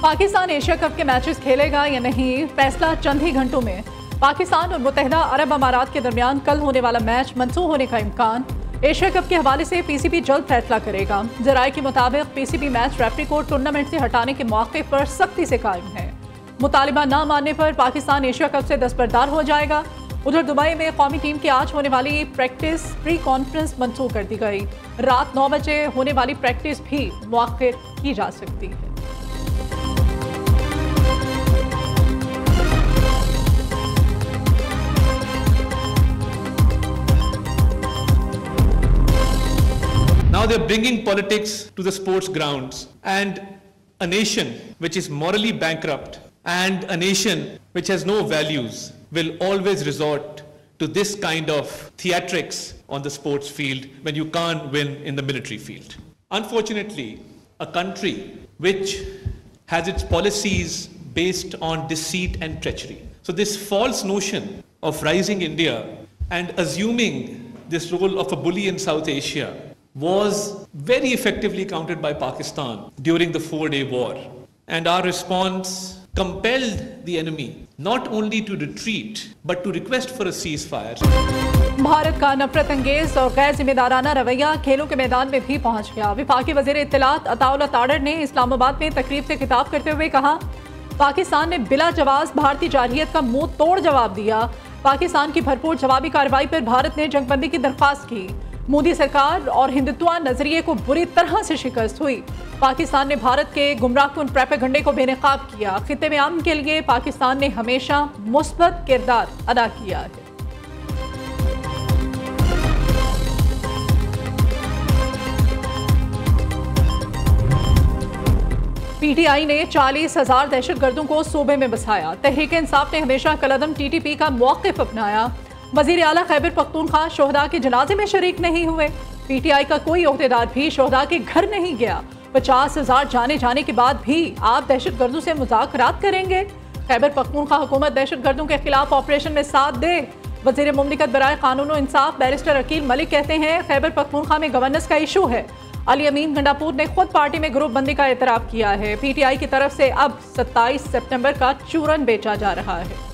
Pakistan Asia cup के matches खेलेगा या नहीं, फैसला चंद ही घंटों में। पाकिस्तान और मुत्तहिदा अरब अमारात के दरमियान कल होने वाला मैच मंसूख होने का इम्कान। एशिया कप के हवाले से पीसीबी जल्द फैसला करेगा। जराये के मुताबिक पीसीबी मैच रेफरी को टूर्नामेंट से हटाने के मौके पर सख्ती से कायम है। मुतालिबा न मानने पर पाकिस्तान एशिया कप से दस्तबरदार हो जाएगा। उधर दुबई में कौमी टीम की आज होने वाली प्रैक्टिस प्री कॉन्फ्रेंस मंसूख कर दी गई। रात 9 बजे होने वाली प्रैक्टिस भी मुअख्खर की जा सकती है। Now they're bringing politics to the sports grounds, and a nation which is morally bankrupt and a nation which has no values will always resort to this kind of theatrics on the sports field when you can't win in the military field. Unfortunately, a country which has its policies based on deceit and treachery. So this false notion of rising India and assuming this role of a bully in South Asia was very effectively countered by Pakistan during the 4-day war. And our response compelled the enemy not only to retreat but to request for a ceasefire. Bharat का नफरत अंगेज और गैर जिम्मेदाराना रवैया खेलों के मैदान में भी पहुंच गया। वफाकी वजीर इत्तलात अताउल्लाह ताडर ने इस्लामाबाद में तकरीब से खिताब करते हुए कहा, पाकिस्तान ने बिला जवाब भारतीय जारहियत का मुंह तोड़ जवाब दिया। पाकिस्तान की भरपूर जवाबी कार्रवाई पर भारत ने जंगबंदी की दरख्वास्त की। मोदी सरकार और हिंदुत्व नजरिए को बुरी तरह से शिकस्त हुई। पाकिस्तान ने भारत के गुमराहकुन प्रोपेगेंडे को बेनकाब किया। खित्ते में अमन के लिए पाकिस्तान ने हमेशा मुस्बत किरदार अदा किया है। पीटीआई ने 40,000 दहशतगर्दों को सूबे में बसाया। तहरीक इंसाफ ने हमेशा कलअदम टीटीपी का मौक़िफ़ अपनाया। वज़ीर आला खैबर पख्तूनख्वा शोहदा के जनाजे में शरीक नहीं हुए। पीटीआई का कोई ओहदेदार भी शोहदा के घर नहीं गया। 50,000 जाने के बाद भी आप दहशतगर्दों से मुज़ाकरात करेंगे? खैबर पख्तूनख्वा हुकूमत दहशतगर्दों के खिलाफ ऑपरेशन में साथ दे। वज़ीर मुमलिकत बराए कानून और इंसाफ बैरिस्टर अकील मलिक कहते हैं, खैबर पख्तूनख्वा में गवर्नेंस का इशू है। अली अमीन गंडापुर ने खुद पार्टी में ग्रुप बंदी का एतराफ़ किया है। पीटीआई की तरफ से अब 27 सितंबर का चूरन बेचा जा रहा है।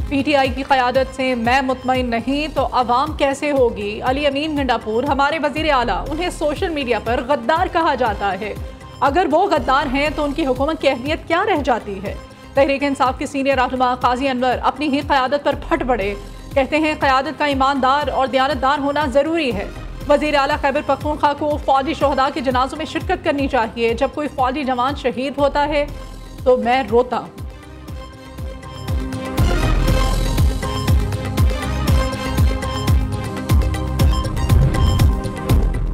पीटीआई की क़यादत से मैं मुतमईन नहीं तो अवाम कैसे होगी? अली अमीन गंडापुर हमारे वज़ीर आला, उन्हें सोशल मीडिया पर गद्दार कहा जाता है। अगर वो गद्दार हैं तो उनकी हुकूमत की अहमियत क्या रह जाती है? तहरीक इंसाफ के सीनियर रहनुमा काजी अनवर अपनी ही क़यादत पर फट पड़े। कहते हैं, क़यादत का ईमानदार और दयानतदार होना ज़रूरी है। वज़ीर आला खैबर पख्तूनख्वा को फ़ौजी शोहदा के जनाज़ों में शिरकत करनी चाहिए। जब कोई फ़ौजी जवान शहीद होता है तो मैं रोता हूँ।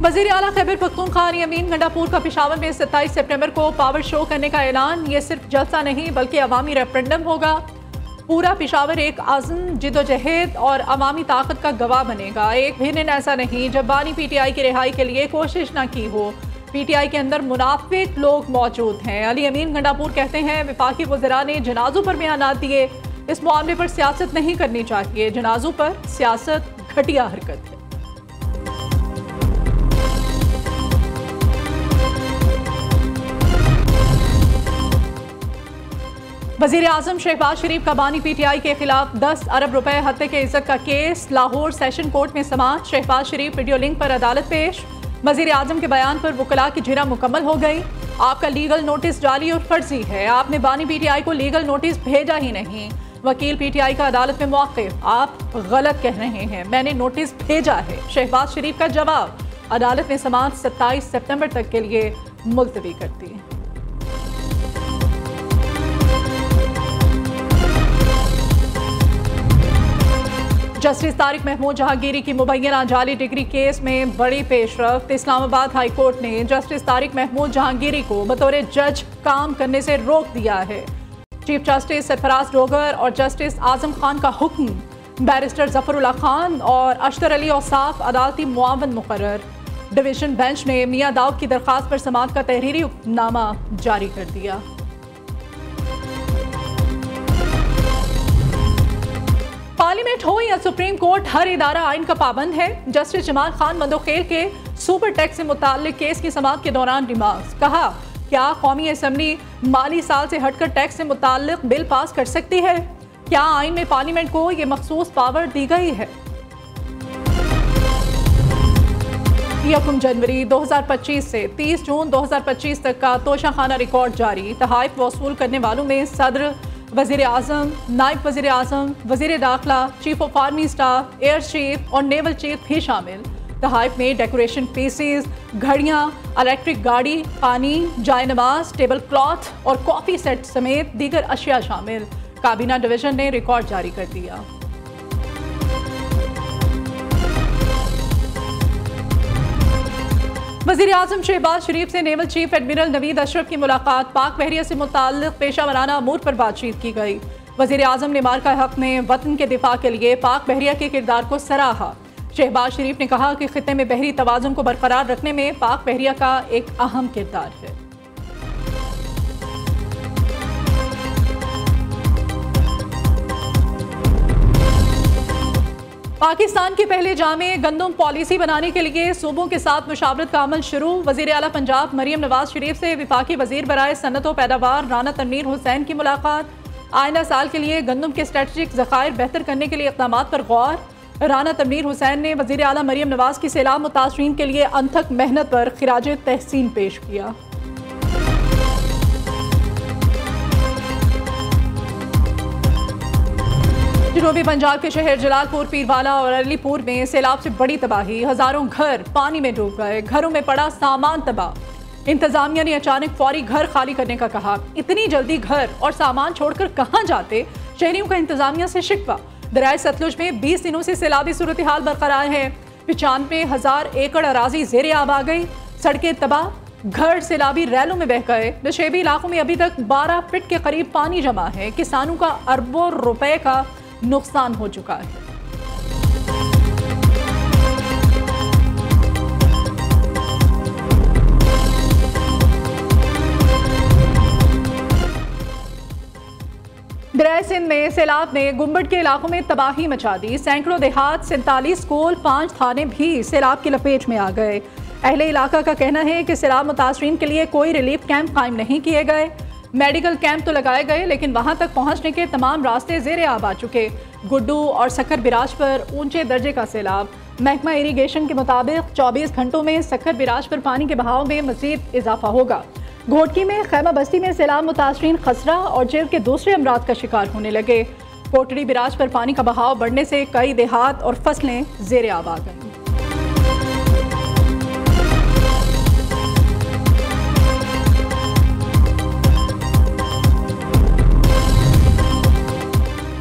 वज़ीर आला खैबर पख्तूनख्वा अली अमीन गंडापुर का पेशावर में 27 सितंबर को पावर शो करने का ऐलान। ये सिर्फ जलसा नहीं बल्कि अवामी रेफरेंडम होगा। पूरा पेशावर एक आज़म, जिद्दोजहद और अवामी ताकत का गवाह बनेगा। एक भी दिन ऐसा नहीं जब बानी पीटीआई की रिहाई के लिए कोशिश ना की हो। पीटीआई के अंदर मुनाफिक लोग मौजूद हैं। अली अमीन गंडापुर कहते हैं, वफाकी वज़रा ने जनाजों पर बयानात दिए। इस मामले पर सियासत नहीं करनी चाहिए। जनाजों पर सियासत घटिया हरकत है। वज़ीर आज़म शहबाज शरीफ का बानी पीटीआई के खिलाफ 10 अरब रुपए हत्या के इज्जत का केस। लाहौर सेशन कोर्ट में समाअत। शहबाज शरीफ वीडियो लिंक पर अदालत पेश। वज़ीर आज़म के बयान पर वकला की जिरा मुकम्मल हो गई। आपका लीगल नोटिस जाली और फर्जी है। आपने बानी पीटीआई को लीगल नोटिस भेजा ही नहीं। वकील पीटीआई का अदालत में मौक़िफ़, आप गलत कह रहे हैं, मैंने नोटिस भेजा है। शहबाज शरीफ का जवाब। अदालत ने समाअत 27 सितंबर तक के लिए मुलतवी कर दी। जस्टिस तारिक महमूद जहांगीरी की मुबैना जाली डिग्री केस में बड़ी पेशरफ्त। इस्लामाबाद हाई कोर्ट ने जस्टिस तारिक महमूद जहांगीरी को बतौर जज काम करने से रोक दिया है। चीफ जस्टिस सरफराज डोगर और जस्टिस आजम खान का हुक्म। बैरिस्टर जफरुल्लाह खान और अशतर अली औसाफ अदालती मुआवन मुकर्रर। डिवीजन बेंच ने मियां दाऊद की दरख्वास्त पर समाअत का तहरीरी हुक्मनामा जारी कर दिया। पार्लियामेंट हो या सुप्रीम कोर्ट, हर इदारा आइन का पाबंद है। जस्टिस जमाल खान मंदोखेल के सुपर टैक्स से मुताल्लिक केस की समाअत के दौरान रिमार्क्स। कहा, क्या कौमी असेंबली माली साल से हटकर टैक्स से मुताल्लिक बिल पास कर सकती है? क्या आइन में पार्लियामेंट को ये मखसूस पावर दी गई है? 1 जनवरी 2025 से 30 जून 2025 तक का तोशाखाना रिकॉर्ड जारी। तहाइफ वसूल करने वालों में सदर, वजीर आजम, नायब वजीर आजम, वजीर दाखिला, chief of army staff, air chief और नेवल चीफ भी शामिल। तहाइफ में डेकोरेशन पीसेस, घड़ियां, इलेक्ट्रिक गाड़ी, पानी, जाय नमाज, टेबल क्लॉथ और कॉफी सेट समेत दीगर अशिया शामिल। काबीना डिवीजन ने रिकॉर्ड जारी कर दिया। वज़ीर आज़म शहबाज शरीफ से naval chief admiral Naveed Ashraf की मुलाकात। पाक बहरिया से मुताल्लिक़ पेशा वराना अमूर पर बातचीत की गई। वज़ीर आज़म ने मार्का हक में वतन के दिफा के लिए पाक बहरिया के किरदार को सराहा। शहबाज शरीफ ने कहा कि खित्ते में बहरी तवाज़ुन को बरकरार रखने में पाक बहरिया का एक अहम किरदार है। पाकिस्तान के पहले जामे गंदम पॉलिसी बनाने के लिए सूबों के साथ मुशावरत का अमल शुरू। वज़ीर आला पंजाब मरियम नवाज शरीफ से वफाकी वज़ीर बराए सनत व पैदावार राना तनवीर हुसैन की मुलाकात। आइंदा साल के लिए गंदम के स्ट्रेटजिक ज़खायर बेहतर करने के लिए इक़दामात पर गौर। राना तनवीर हुसैन ने वज़ीर आला मरियम नवाज की सैलाब मुतासरीन के लिए अनथक मेहनत पर खिराज तहसीन पेश किया। जनूबी पंजाब के शहर जलालपुर, पीरवाला और अलीपुर में सैलाब से बड़ी तबाही। हजारों घर पानी में डूब गए, घरों में पड़ा सामान तबाह। इंतजामिया ने अचानक फौरी घर खाली करने का कहा। इतनी जल्दी घर और सामान छोड़कर कहां जाते? शहरियों का इंतजामिया से शिकवा। दरियाए सतलुज में 20 दिनों से सैलाबी सूरत हाल बरकरार है। 95,000 एकड़ अराजी ज़ेरे आब आ गई। सड़कें तबाह, घर सैलाबी रैलों में बह गए। नशेबी इलाकों में अभी तक 12 फीट के करीब पानी जमा है। किसानों का अरबों रुपए का नुकसान हो चुका है। दरियाए सिंध में सैलाब ने गुम्बड के इलाकों में तबाही मचा दी। सैकड़ों देहात, 47 स्कूल, 5 थाने भी सैलाब की लपेट में आ गए। अहले इलाका का कहना है कि सैलाब मुतासरीन के लिए कोई रिलीफ कैंप कायम नहीं किए गए। मेडिकल कैंप तो लगाए गए, लेकिन वहां तक पहुंचने के तमाम रास्ते ज़ेरे आब आ चुके। गुड्डू और सक्कर बिराज पर ऊंचे दर्जे का सैलाब। महकमा इरीगेशन के मुताबिक 24 घंटों में सक्कर बिराज पर पानी के बहाव में मजीद इजाफा होगा। घोटकी में खैमा बस्ती में सैलाब मुतासरीन खसरा और जेल के दूसरे अमराज का शिकार होने लगे। कोटड़ी बिराज पर पानी का बहाव बढ़ने से कई देहात और फसलें ज़ेरे आब आ गईं।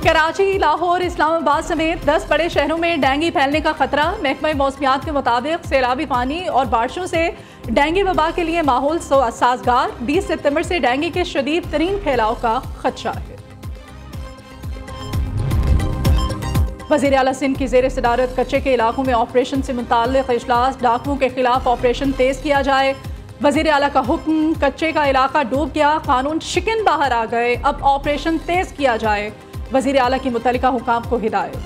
कराची, लाहौर, इस्लामाबाद समेत 10 बड़े शहरों में डेंगू फैलने का खतरा। महकमा मौसमियात के मुताबिक सैलाबी पानी और बारिशों से डेंगू वबा के लिए माहौल साजगार। 20 सितंबर से डेंगू के शदीद तरीन फैलाव का खदशा है। वज़ीर आला सिंध की ज़ेर सदारत कच्चे के इलाकों में ऑपरेशन से मुताल्लिक़ इजलास। डाकुओं के खिलाफ ऑपरेशन तेज किया जाए। वज़ीर आला का हुक्म, कच्चे का इलाका डूब गया, कानून शिकन बाहर आ गए, अब ऑपरेशन तेज किया जाए। वज़ीर आला की मुतल्लिका हुकाम को हिदायत।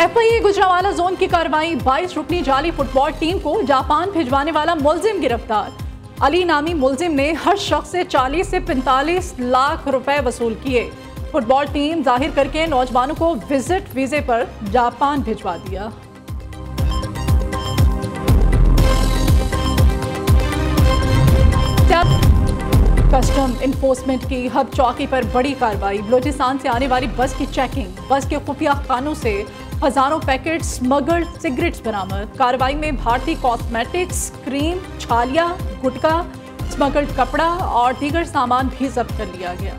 FIA गुजरांवाला जोन की कार्रवाई। 22 रुकनी जाली फुटबॉल टीम को जापान भिजवाने वाला मुलजिम गिरफ्तार। अली नामी मुलजिम ने हर शख्स से 40 से 45 लाख रुपए वसूल किए। फुटबॉल टीम जाहिर करके नौजवानों को विजिट वीजे पर जापान भिजवा दिया। कस्टम इन्फोर्समेंट की हब चौकी पर बड़ी कार्रवाई। बलोचिस्तान से आने वाली बस की चेकिंग। बस के खुफिया खानों से हजारों पैकेट स्मगल्ड सिगरेट्स बरामद। कार्रवाई में भारतीय कॉस्मेटिक्स, क्रीम, छालिया, गुटखा, स्मगल्ड कपड़ा और दीगर सामान भी जब्त कर लिया गया।